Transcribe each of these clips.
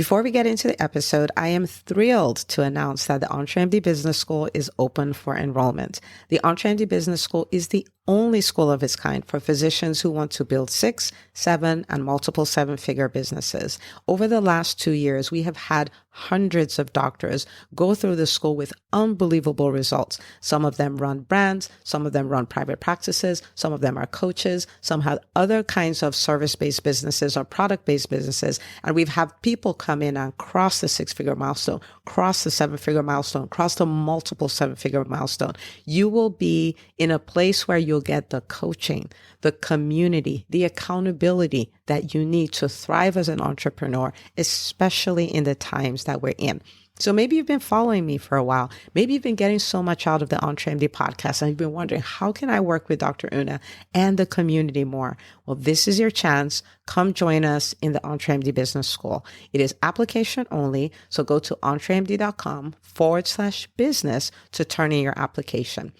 Before we get into the episode, I am thrilled to announce that the EntreMD Business School is open for enrollment. The EntreMD Business School is the only school of its kind for physicians who want to build 6, 7, and multiple 7-figure businesses. Over the last 2 years, we have had hundreds of doctors go through the school with unbelievable results. Some of them run brands, some of them run private practices, some of them are coaches, some have other kinds of service-based businesses or product-based businesses. And we've had people come in and cross the 6-figure milestone, cross the 7-figure milestone, cross the multiple 7-figure milestone. You will be in a place where you'll get the coaching, the community, the accountability that you need to thrive as an entrepreneur, especially in the times that we're in. So maybe you've been following me for a while. Maybe you've been getting so much out of the EntreMD podcast and you've been wondering, how can I work with Dr. Una and the community more? Well, this is your chance. Come join us in the EntreMD Business School. It is application only. So go to entremd.com/business to turn in your application.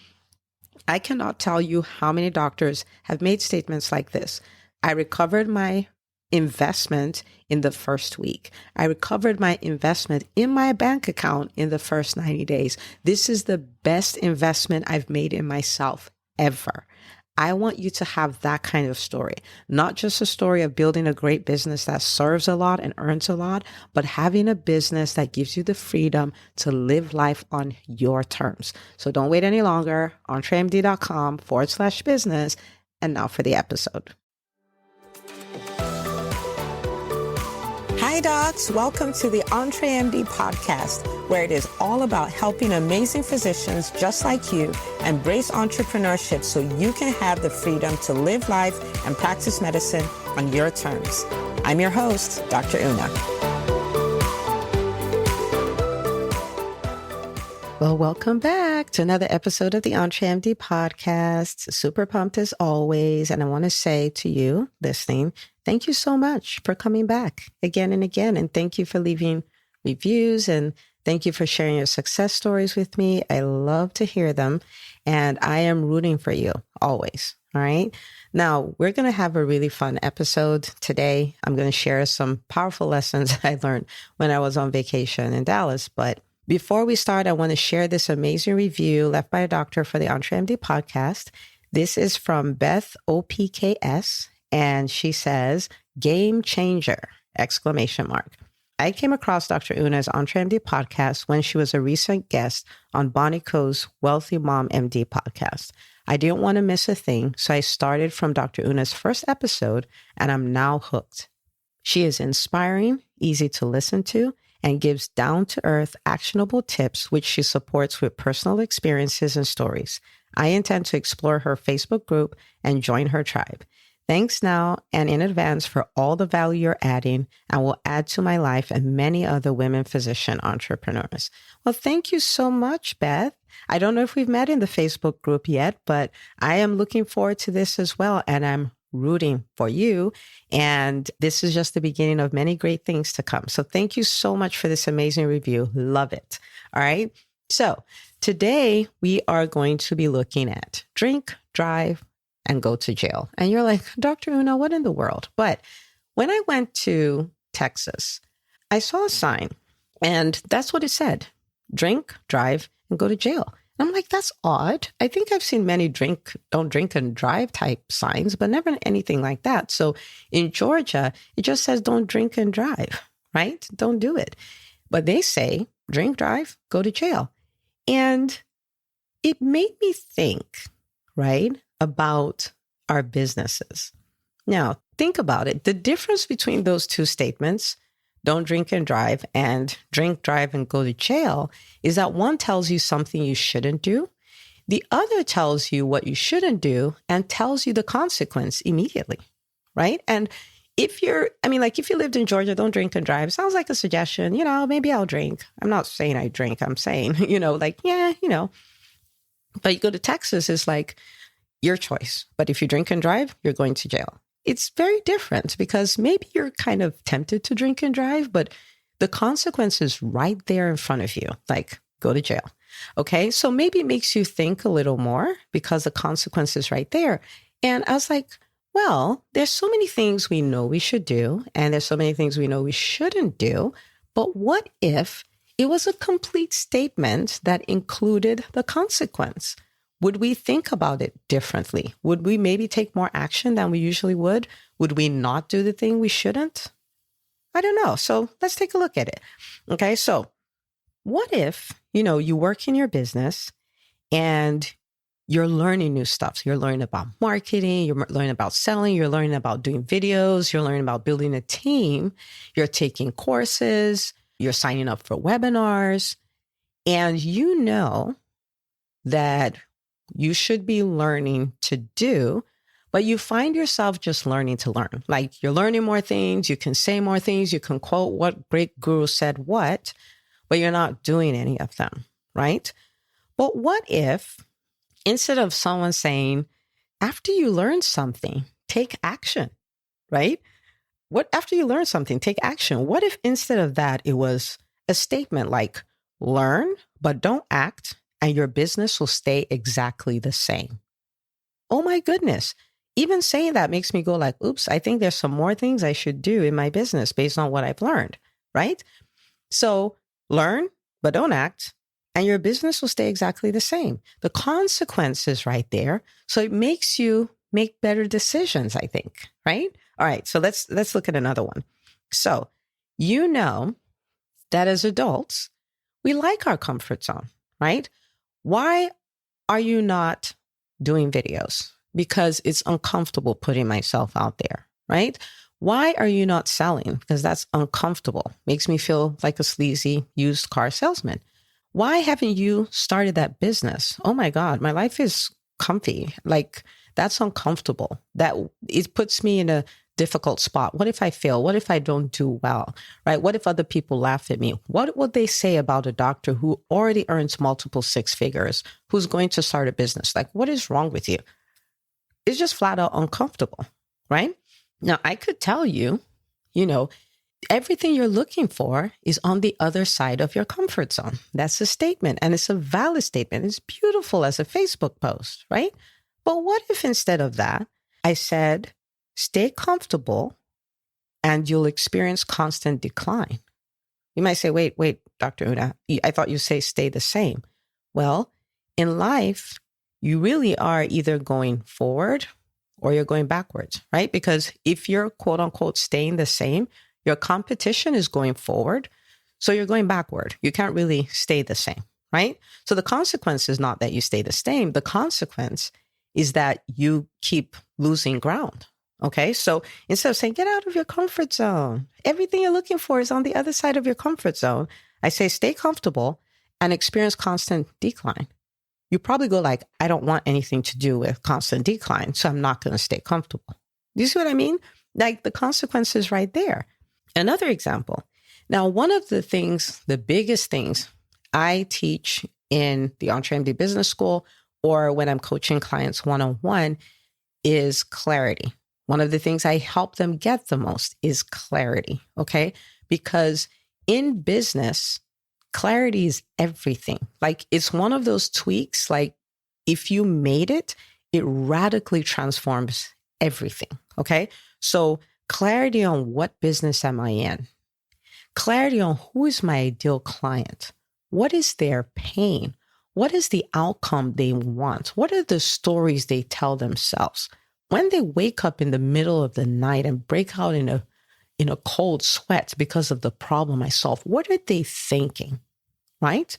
I cannot tell you how many doctors have made statements like this. I recovered my investment in the first week. I recovered my investment in my bank account in the first 90 days. This is the best investment I've made in myself ever. I want you to have that kind of story, not just a story of building a great business that serves a lot and earns a lot, but having a business that gives you the freedom to live life on your terms. So don't wait any longer. entremd.com/business. And now for the episode. Hi, docs. Welcome to the EntreMD Podcast, where it is all about helping amazing physicians just like you embrace entrepreneurship so you can have the freedom to live life and practice medicine on your terms. I'm your host, Dr. Una. Well, welcome back to another episode of the EntreMD Podcast. Super pumped as always. And I want to say to you listening, thank you so much for coming back again and again. And thank you for leaving reviews and thank you for sharing your success stories with me. I love to hear them and I am rooting for you always. All right. Now we're going to have a really fun episode today. I'm going to share some powerful lessons I learned when I was on vacation in Dallas. But before we start, I want to share this amazing review left by a doctor for the EntreMD Podcast. This is from Beth OPKS. And she says, game changer, ! I came across Dr. Una's EntreMD podcast when she was a recent guest on Bonnie Coe's Wealthy Mom MD podcast. I didn't want to miss a thing, so I started from Dr. Una's first episode, and I'm now hooked. She is inspiring, easy to listen to, and gives down-to-earth, actionable tips, which she supports with personal experiences and stories. I intend to explore her Facebook group and join her tribe. Thanks now and in advance for all the value you're adding and will add to my life and many other women physician entrepreneurs. Well, thank you so much, Beth. I don't know if we've met in the Facebook group yet, but I am looking forward to this as well. And I'm rooting for you. And this is just the beginning of many great things to come. So thank you so much for this amazing review. Love it. All right. So today we are going to be looking at drink, drive, and go to jail. And you're like, Dr. Una, what in the world? But when I went to Texas, I saw a sign and that's what it said. Drink, drive, and go to jail. And I'm like, that's odd. I think I've seen many don't drink and drive type signs, but never anything like that. So in Georgia, it just says don't drink and drive, right? Don't do it. But they say drink, drive, go to jail. And it made me think, right, about our businesses. Now, think about it. The difference between those two statements, don't drink and drive, and drink, drive, and go to jail, is that one tells you something you shouldn't do. The other tells you what you shouldn't do and tells you the consequence immediately, right? And if you lived in Georgia, don't drink and drive. Sounds like a suggestion, maybe I'll drink. I'm not saying I drink. I'm saying, But you go to Texas, it's like your choice. But if you drink and drive, you're going to jail. It's very different because maybe you're kind of tempted to drink and drive, but the consequence is right there in front of you, like go to jail. Okay. So maybe it makes you think a little more because the consequence is right there. And I was like, well, there's so many things we know we should do, and there's so many things we know we shouldn't do. But what if it was a complete statement that included the consequence? Would we think about it differently? Would we maybe take more action than we usually would? Would we not do the thing we shouldn't? I don't know. So let's take a look at it. Okay. So what if, you work in your business and you're learning new stuff. So you're learning about marketing, you're learning about selling, you're learning about doing videos, you're learning about building a team, you're taking courses, you're signing up for webinars, and you know that you should be learning to do, but you find yourself just learning to learn. Like you're learning more things, you can say more things, you can quote what great guru said what, but you're not doing any of them, right? But what if instead of someone saying, after you learn something, take action, right? What after you learn something, take action. What if instead of that, it was a statement like, learn, but don't act, and your business will stay exactly the same? Oh my goodness. Even saying that makes me go like, oops, I think there's some more things I should do in my business based on what I've learned, right? So learn, but don't act, and your business will stay exactly the same. The consequence is right there. So it makes you make better decisions, I think, right? All right. So let's look at another one. So you know that as adults, we like our comfort zone, right? Why are you not doing videos? Because it's uncomfortable putting myself out there, right? Why are you not selling? Because that's uncomfortable. Makes me feel like a sleazy used car salesman. Why haven't you started that business? Oh my God, my life is comfy. Like that's uncomfortable. That it puts me in a difficult spot. What if I fail? What if I don't do well, right? What if other people laugh at me? What would they say about a doctor who already earns multiple six figures, who's going to start a business? Like, what is wrong with you? It's just flat out uncomfortable, right? Now, I could tell you, everything you're looking for is on the other side of your comfort zone. That's a statement, and it's a valid statement. It's beautiful as a Facebook post, right? But what if instead of that, I said, stay comfortable and you'll experience constant decline? You might say, wait, Dr. Una, I thought you say stay the same. Well, in life, you really are either going forward or you're going backwards, right? Because if you're quote unquote staying the same, your competition is going forward. So you're going backward. You can't really stay the same, right? So the consequence is not that you stay the same. The consequence is that you keep losing ground. Okay. So instead of saying, get out of your comfort zone, everything you're looking for is on the other side of your comfort zone, I say, stay comfortable and experience constant decline. You probably go like, I don't want anything to do with constant decline, so I'm not going to stay comfortable. Do you see what I mean? Like the consequence is right there. Another example. Now, one of the things, the biggest things I teach in the EntreMD Business School or when I'm coaching clients one-on-one is clarity. One of the things I help them get the most is clarity, okay? Because in business, clarity is everything. Like it's one of those tweaks, like if you made it, it radically transforms everything, okay? So clarity on what business am I in? Clarity on who is my ideal client? What is their pain? What is the outcome they want? What are the stories they tell themselves? When they wake up in the middle of the night and break out in a cold sweat because of the problem I solved, what are they thinking, right?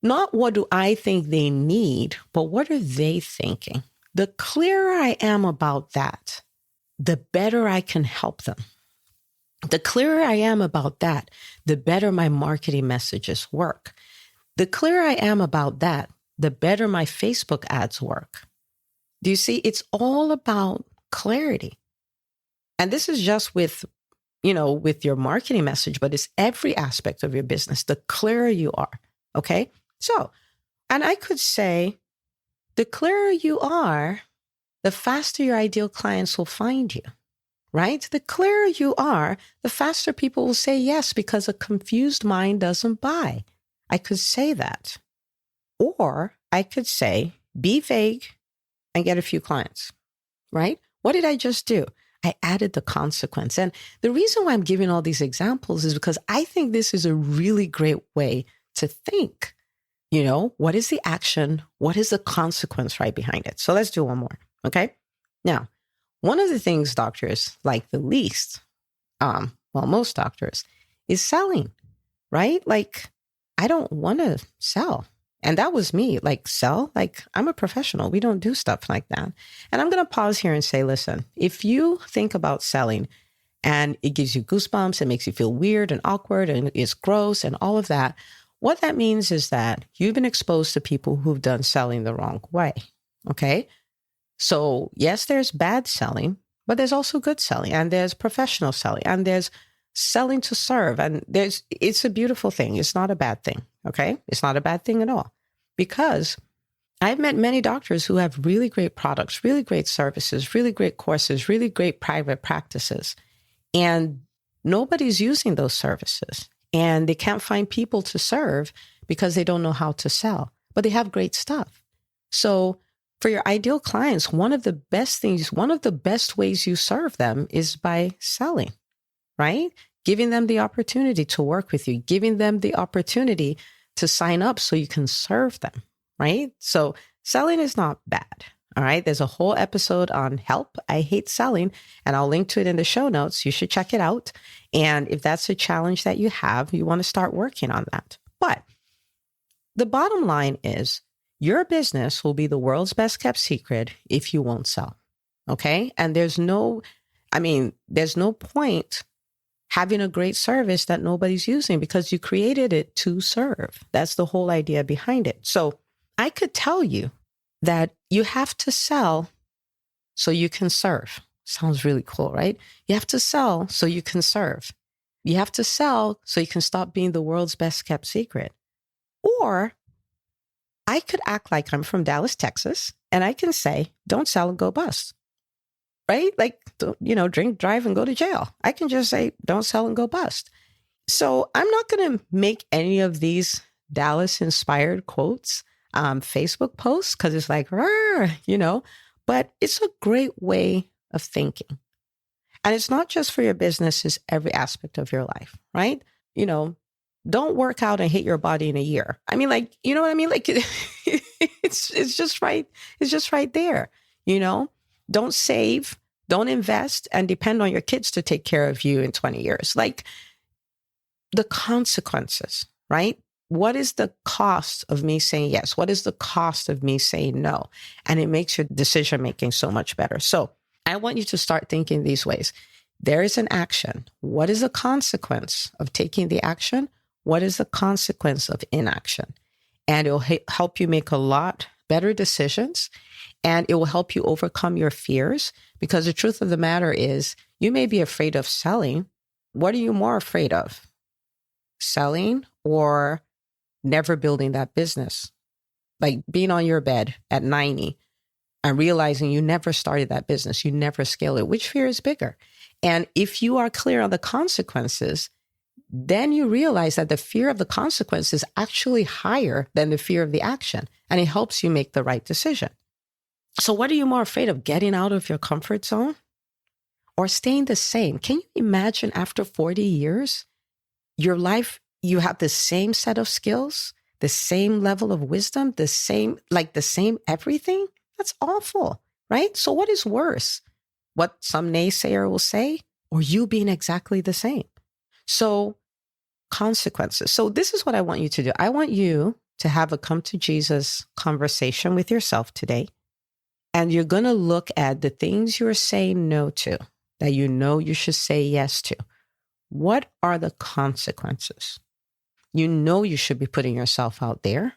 Not what do I think they need, but what are they thinking? The clearer I am about that, the better I can help them. The clearer I am about that, the better my marketing messages work. The clearer I am about that, the better my Facebook ads work. Do you see? It's all about clarity. And this is just with your marketing message, but it's every aspect of your business. The clearer you are. Okay. So, and I could say the clearer you are, the faster your ideal clients will find you, right? The clearer you are, the faster people will say yes, because a confused mind doesn't buy. I could say that. Or I could say, be vague and get a few clients, right? What did I just do? I added the consequence. And the reason why I'm giving all these examples is because I think this is a really great way to think. What is the action? What is the consequence right behind it? So let's do one more. Okay. Now, one of the things doctors like the least, most doctors, is selling, right? Like, I don't want to sell. And that was me, like sell, like I'm a professional. We don't do stuff like that. And I'm going to pause here and say, listen, if you think about selling and it gives you goosebumps, it makes you feel weird and awkward and it's gross and all of that, what that means is that you've been exposed to people who've done selling the wrong way. Okay. So yes, there's bad selling, but there's also good selling and there's professional selling and there's selling to serve. And it's a beautiful thing. It's not a bad thing. Okay. It's not a bad thing at all, because I've met many doctors who have really great products, really great services, really great courses, really great private practices, and nobody's using those services and they can't find people to serve because they don't know how to sell, but they have great stuff. So for your ideal clients, one of the best ways you serve them is by selling, right? Giving them the opportunity to work with you, giving them the opportunity to sign up so you can serve them, right? So selling is not bad. All right. There's a whole episode on Help, I Hate Selling, and I'll link to it in the show notes. You should check it out. And if that's a challenge that you have, you want to start working on that. But the bottom line is your business will be the world's best kept secret if you won't sell. Okay. And there's no point having a great service that nobody's using because you created it to serve. That's the whole idea behind it. So I could tell you that you have to sell so you can serve. Sounds really cool, right? You have to sell so you can serve. You have to sell so you can stop being the world's best kept secret. Or I could act like I'm from Dallas, Texas, and I can say, don't sell and go bust. Right? Like, drink, drive, and go to jail. I can just say, don't sell and go bust. So I'm not going to make any of these Dallas-inspired quotes, Facebook posts, because it's like, but it's a great way of thinking. And it's not just for your business, it's every aspect of your life, right? Don't work out and hate your body in a year. I mean, like, you know what I mean? Like, it's just right. It's just right there, Don't save, don't invest, and depend on your kids to take care of you in 20 years. Like, the consequences, right? What is the cost of me saying yes? What is the cost of me saying no? And it makes your decision-making so much better. So I want you to start thinking these ways. There is an action. What is the consequence of taking the action? What is the consequence of inaction? And it will help you make a lot better decisions. And it will help you overcome your fears, because the truth of the matter is you may be afraid of selling. What are you more afraid of? Selling or never building that business? Like being on your bed at 90 and realizing you never started that business, you never scaled it. Which fear is bigger? And if you are clear on the consequences, then you realize that the fear of the consequence is actually higher than the fear of the action. And it helps you make the right decision. So what are you more afraid of, getting out of your comfort zone or staying the same? Can you imagine after 40 years, your life, you have the same set of skills, the same level of wisdom, the same everything? That's awful, right? So what is worse? What some naysayer will say, or you being exactly the same? So consequences. So this is what I want you to do. I want you to have a come to Jesus conversation with yourself today. And you're going to look at the things you're saying no to, that you should say yes to. What are the consequences? You should be putting yourself out there.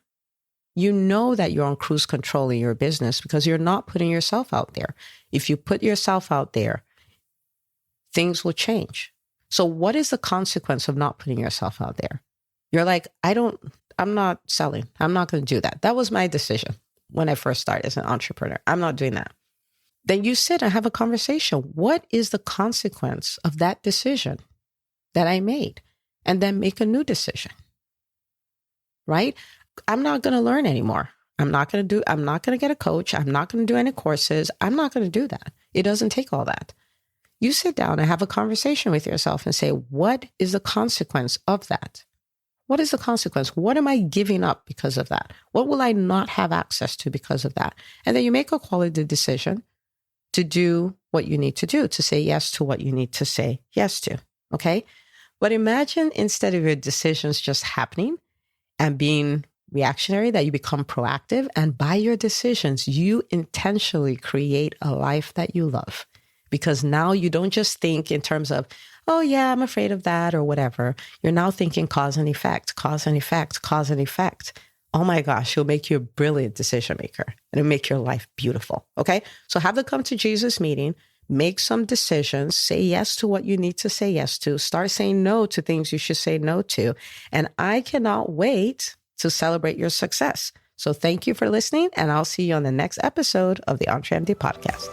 You know that you're on cruise control in your business because you're not putting yourself out there. If you put yourself out there, things will change. So what is the consequence of not putting yourself out there? You're like, I'm not selling. I'm not going to do that. That was my decision when I first started as an entrepreneur. I'm not doing that. Then you sit and have a conversation. What is the consequence of that decision that I made? And then make a new decision, right? I'm not going to learn anymore. I'm not going to get a coach. I'm not going to do any courses. I'm not going to do that. It doesn't take all that. you sit down and have a conversation with yourself and say, what is the consequence of that? What is the consequence? What am I giving up because of that? What will I not have access to because of that? And then you make a quality decision to do what you need to do, to say yes to what you need to say yes to. Okay? But imagine instead of your decisions just happening and being reactionary, that you become proactive. And by your decisions, you intentionally create a life that you love. Because now you don't just think in terms of, oh yeah, I'm afraid of that or whatever. You're now thinking cause and effect, cause and effect, cause and effect. Oh my gosh, it'll make you a brilliant decision maker and it'll make your life beautiful. Okay? So have the come to Jesus meeting, make some decisions, say yes to what you need to say yes to, start saying no to things you should say no to. And I cannot wait to celebrate your success. So thank you for listening, and I'll see you on the next episode of the EntreMD Podcast.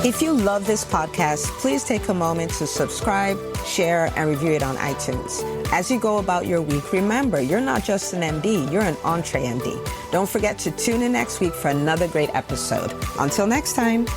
If you love this podcast, please take a moment to subscribe, share, and review it on iTunes. As you go about your week, remember, you're not just an MD, you're an EntreMD. Don't forget to tune in next week for another great episode. Until next time.